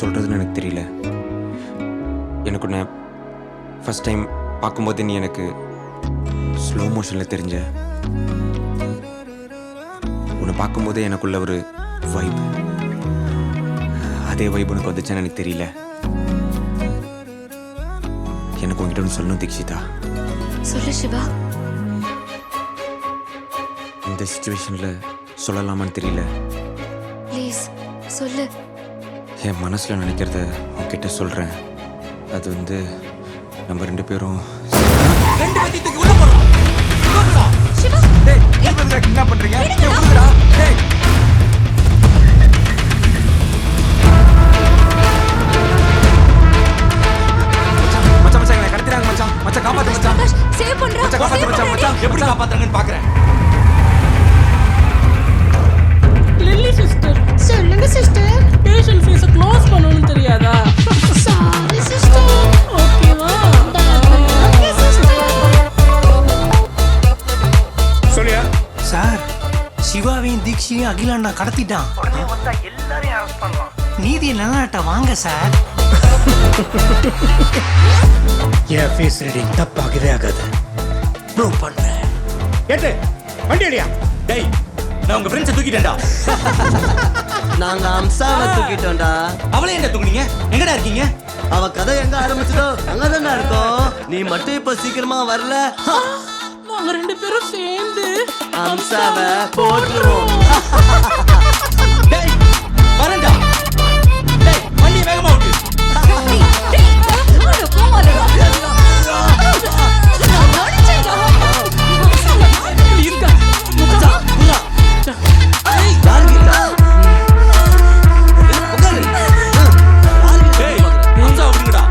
சொல்கிறதுன்னு எனக்கு தெரியல. எனக்கு உன்னை ஃபஸ்ட் டைம் பார்க்கும்போது நீ எனக்கு ஸ்லோ மோஷனில் தெரிஞ்ச. உன்னை பார்க்கும்போதே எனக்குள்ள ஒரு வைப், அதே வைப் உனக்கு வந்துச்சான்னு எனக்கு தெரியல. எனக்கு உங்ககிட்ட ஒன்று சொல்லணும் தீக்ஷிதா. சொல்லு சிவா. இந்த சிச்சுவேஷனில் சொல்லலாமான்னு தெரியல. ப்ளீஸ் சொல்லு. என் மனசில் நினைக்கிறத உன்கிட்ட சொல்கிறேன். அது வந்து நம்ம ரெண்டு பேரும் சிவா என்ன பண்ணுறீங்க? சேவ் பண்றா. எப்படி காப்பாத்துறாங்கன்னு பாக்குறேன். லில்லி சிஸ்டர், சொல்லுங்க சிஸ்டர். பேஷண்ட் ஃபேஸை க்ளோஸ் பண்ணணும்னு தெரியாதா? Sorry sister. ஓகேவா? Okay sister. சொல்லியா சார், சிவாவையும் தீக்ஷியும் அகிலாண்டா கடத்திட்டான். நீதி நிலநாட்ட வாங்க சார். என் ஃபேஸ் ரீடிங் தப்பாகவே ஆகாது. ப்ரூவ் பண்றேன். கேட்டு வண்டி அடியா. டேய், நான் உங்க ஃப்ரெண்ட்ஸை தூக்கிட்டேன்டா. நாங்க அம்சாவை தூக்கிட்டோம்டா. அவளே என்ன தூக்குனீங்க? எங்கடா இருக்கீங்க? அவ கதை எங்க ஆரம்பிச்சதோ அங்கதான்டா இருக்கோம். நீ மட்டும் இப்ப சீக்கிரமா வரல, நாங்க ரெண்டு பேரும் சேர்ந்து அம்சாவை போட்டுருவோம். டேய், வரேன்டா. டேய், வண்டியை வேகமா ஓட்டு. டேய், அம்சா அப்படிங்கடா.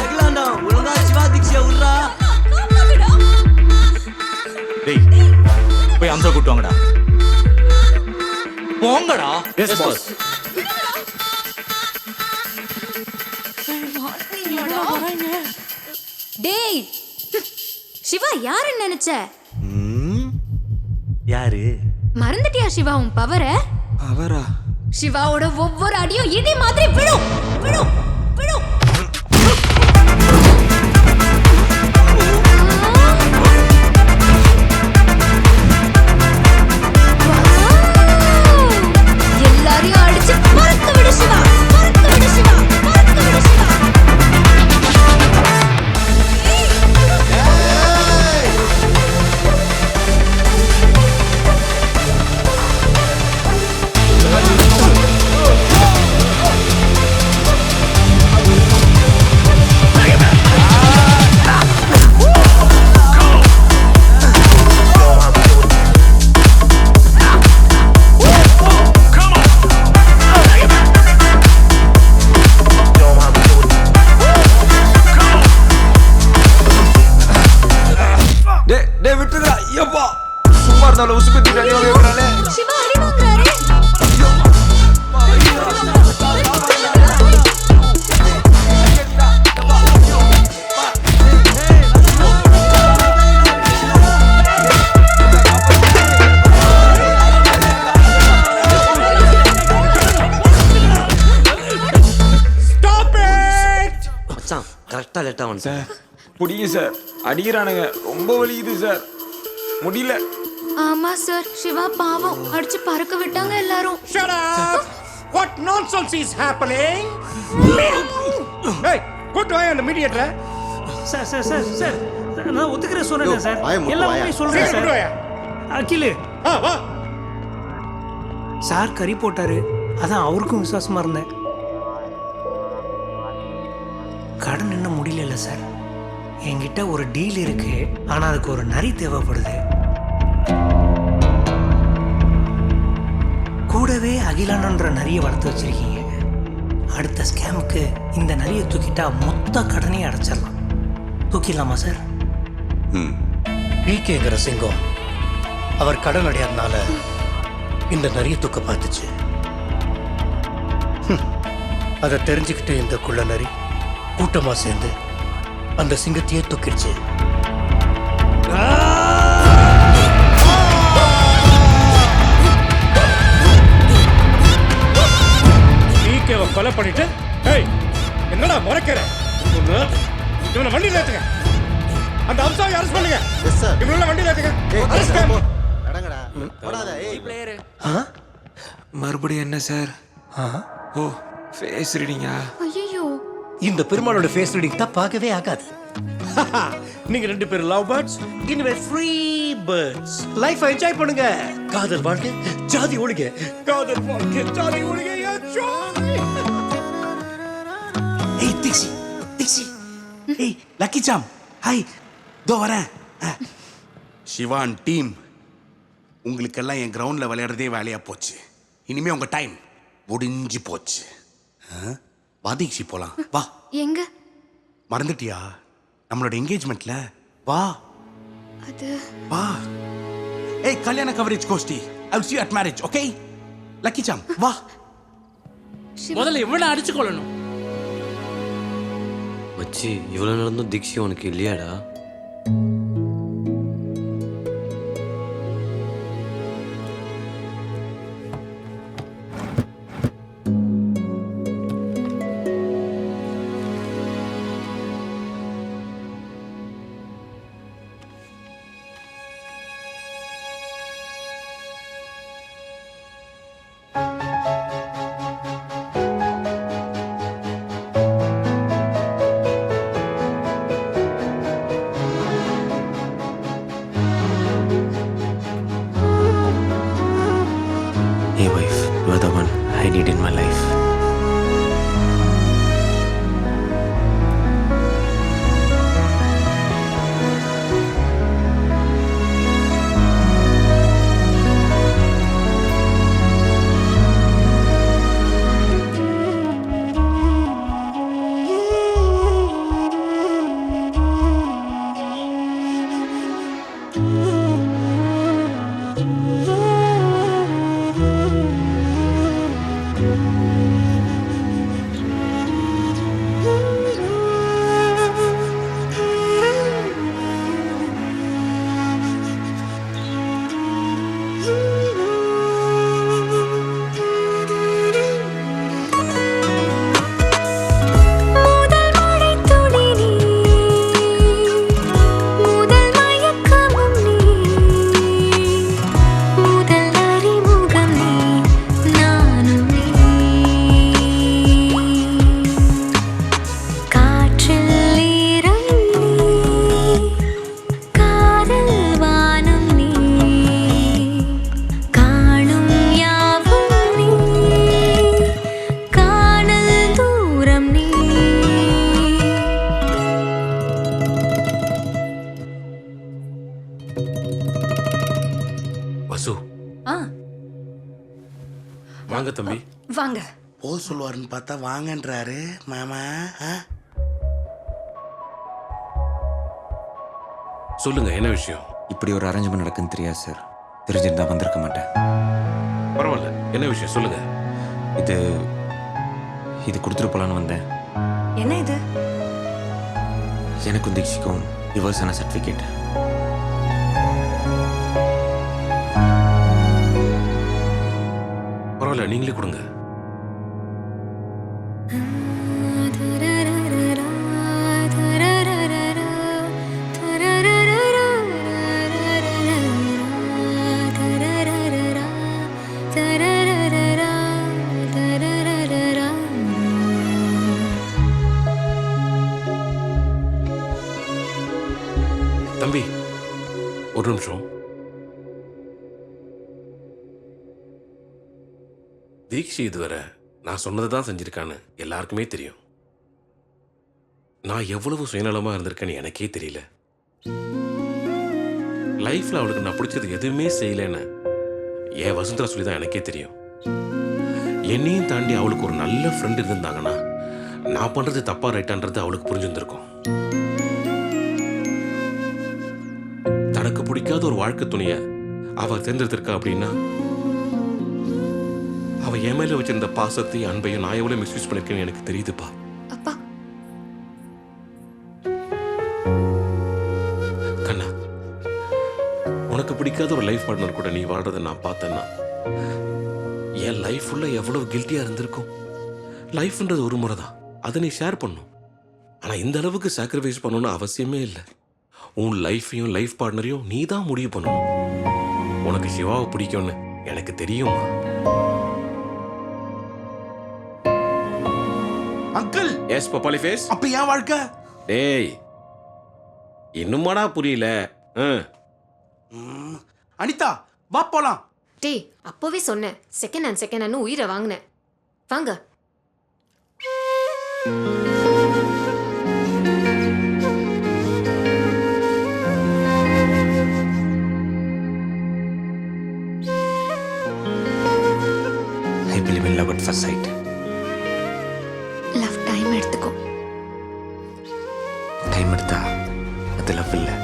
அகிலாண்டா, ஒழுங்கா சிவா தீக்ஷியை விட்றா. டேய், போய் அம்சா கூட்டு வாங்கடா. போங்கடா. Yes boss. டேய் சிவா, யாருன்னு நினைச்ச? யாரு? மறந்துட்டியா சிவா உன் பவர? அவரா? சிவாவோட ஒவ்வொரு அடியும் இடி மாதிரி விடும் விடும் விடும். எல்லாரையும் அடிச்சு மறக்க விடு சிவா, மறக்க விடு சிவா, மறக்க விடு சிவா. டேய் விட்டுடா. ஐயப்பா, சும்மா இருந்தாலும் உசுப்பி தூக்கி அடி வாங்குறானே. சிவா அடி வாங்குறாரு. Stop it. மச்சான், கரெக்டா லேட்டா வந்து சார், புடிங்க சார். அடிக்கிறானுங்க, ரொம்ப வலிக்குது சார். முடியல. ஆமா சார், சிவா பாவம், அடிச்சு பறக்க விட்டாங்க எல்லாரும். Shut up. What nonsense is happening? Hey, கூட்டு வாங்க அந்த மீடியேட்டரை. சார் சார் சார் சார், நான் ஒத்துக்கிறேன் சொன்னேன் சார். வாயை மூடு, எல்லாமே வாயை. சொல்றேன் சீக்கிரம் சார். கூட்டு வாயா. அகிலு வா. சார் கறி போட்டாரு, அதான் அவருக்கும் விசுவாசமா இருந்தேன். கடன் என்ன முடியல சார். என்கிட்ட ஒரு டீல் இருக்கு, ஆனா அதுக்கு ஒரு நரி தேவைப்படுது. கூடவே அகிலானன்ற நரியை வளர்த்து வச்சிருக்கீங்க. அடுத்த ஸ்கேமுக்கு இந்த நரியை தூக்கிட்டா மொத்த கடனையும் அடைச்சிடலாம். தூக்கிடலாமா சார்? பிகேங்கிற சிங்கம் அவர் கடன் அடையாதனால இந்த நரிய தூக்க பார்த்துச்சு. அதை தெரிஞ்சுக்கிட்டு இந்த குள்ள நரி கூட்டமா சேர்ந்து அந்த சிங்கத்தையே தூக்கிடுச்சு. பிகேவை கொலை பண்ணிட்டு முறைக்கிற இவனை வண்டியில் ஏத்துங்க. அந்த அம்சாவை அரெஸ்ட் பண்ணுங்க. Yes sir. இவனை வண்டியில் ஏத்துங்க. Arrest them. அடங்கடா போடாத. ஏய் மறுபடியும் என்ன சார்? ஓ ஃபேஸ் ரீடிங்கா? ஐயோ, இந்த பெருமாளோட ஃபேஸ் ரீடிங் தான் பார்க்கவே ஆகாது. நீங்க 2 பேரும் லவ் பேர்ட்ஸ், இனிமே ஃப்ரீ பேர்ட்ஸ். லைஃப் என்ஜாய் பண்ணுங்க. காதல் வாழ்க்கை ஜாதி ஒழுங்க. காதல் வாழ்க்கை ஜாலி ஒழுங்க. ஏய் டிக்ஸி ஏய் லக்கி சாம் ஹாய் தோ வரேன். சிவான் டீம், உங்களுக்கெல்லாம் என் கிரவுண்டில் விளையாடுறதே வேலையாக போச்சு. இனிமே உங்கள் டைம் முடிஞ்சு போச்சு. வா தீக்ஷி போகலாம். வா. எங்க? மறந்துட்டியா நம்மளோட என்கேஜ்மெண்ட்ல? வா அது வா. ஏய் கல்யாண கவரேஜ் கோஷ்டி, I will see you at marriage, okay? Lucky Sam வா. முதல்ல இவனை அடிச்சு கொள்ளணும். மச்சி இவ்வளோ நடந்தும் தீக்ஷி உனக்கு இல்லையாடா? Hey wife, you are the one I need in my life. வசு வாங்க தம்பி. வாங்க. போக சொல்லுவாருன்னு பார்த்தா வாங்கன்றாரு மாமா. சொல்லுங்க என்ன விஷயம்? இப்படி ஒரு அரேஞ்ச்மெண்ட் நடக்குன்னு தெரியாது சார். தெரிஞ்சிருந்தா வந்திருக்க மாட்டேன். பரவாயில்ல, என்ன விஷயம் சொல்லுங்க. இது கொடுத்துட்டு போலான்னு வந்தேன். என்ன இது? எனக்கும் தீக்ஷிக்கும் டிவோர்ஸ் ஆன சர்டிஃபிகேட். பரவாயில்ல, நீங்களே கொடுங்க. தம்பி ஒரு நிமிஷம். தீக்ஷி இதுவரை நான் சொன்னதை தான் செஞ்சிருக்கான்னு எல்லாருக்குமே தெரியும். நான் எவ்வளவு சுயநலமா இருந்திருக்கேன்னு எனக்கே தெரியல. லைஃப்ல அவளுக்கு நான் பிடிச்சது எதுவுமே செய்யலன்னு என் வசுந்தரா சொல்லி தான் எனக்கே தெரியும். என்னையும் தாண்டி அவளுக்கு ஒரு நல்ல ஃப்ரெண்ட் இருந்தாங்கன்னா நான் பண்றது தப்பா ரைட்டான்றது அவளுக்கு புரிஞ்சிருந்திருக்கும். தனக்கு பிடிக்காத ஒரு வாழ்க்கை துணைய அவ தேர்ந்தெடுத்திருக்கா அப்படின்னா அவ என் மேல வச்சிருந்த பாசத்தையும் அன்பையும் நான் எவ்வளவு மிஸ்யூஸ் பண்ணிருக்கேன்னு எனக்கு தெரியுதுப்பா. அப்பா, கண்ணா, உனக்கு பிடிக்காத ஒரு லைஃப் பார்ட்னர் கூட நீ வாழ்றதை நான் பார்த்தேன்னா என் லைஃப் ஃபுல்லா எவ்வளவு கில்ட்டியா இருந்திருக்கும். லைஃப்ன்றது ஒரு முறை தான், அதை நீ ஷேர் பண்ணும். ஆனா இந்த அளவுக்கு சாக்ரிஃபைஸ் பண்ணணும்னு அவசியமே இல்லை. உன் லைஃப்பையும் லைஃப் பார்ட்னரையும் நீ தான் முடிவு பண்ணணும். உனக்கு சிவாவை பிடிக்கும்னு எனக்கு தெரியுமா? அங்கிள் எஸ் பப்பாளி ஃபேஸ். அப்ப என் வாழ்க்கை? டேய் இன்னுமாடா புரியல? அனிதா வா போலாம். டேய் அப்போவே சொன்னேன், செகண்ட் ஹேண்ட் உயிரை வாங்கினேன். வாங்க. I believe in love at first sight. Love time எடுத்துக்கோ. டைம் எடுத்தா அது லவ் இல்லை.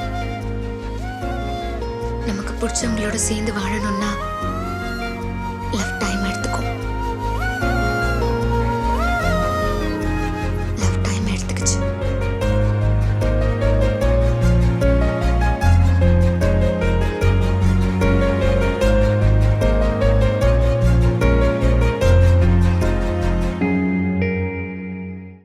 நமக்கு பிடிச்சவங்களோட சேர்ந்து வாழணும்னா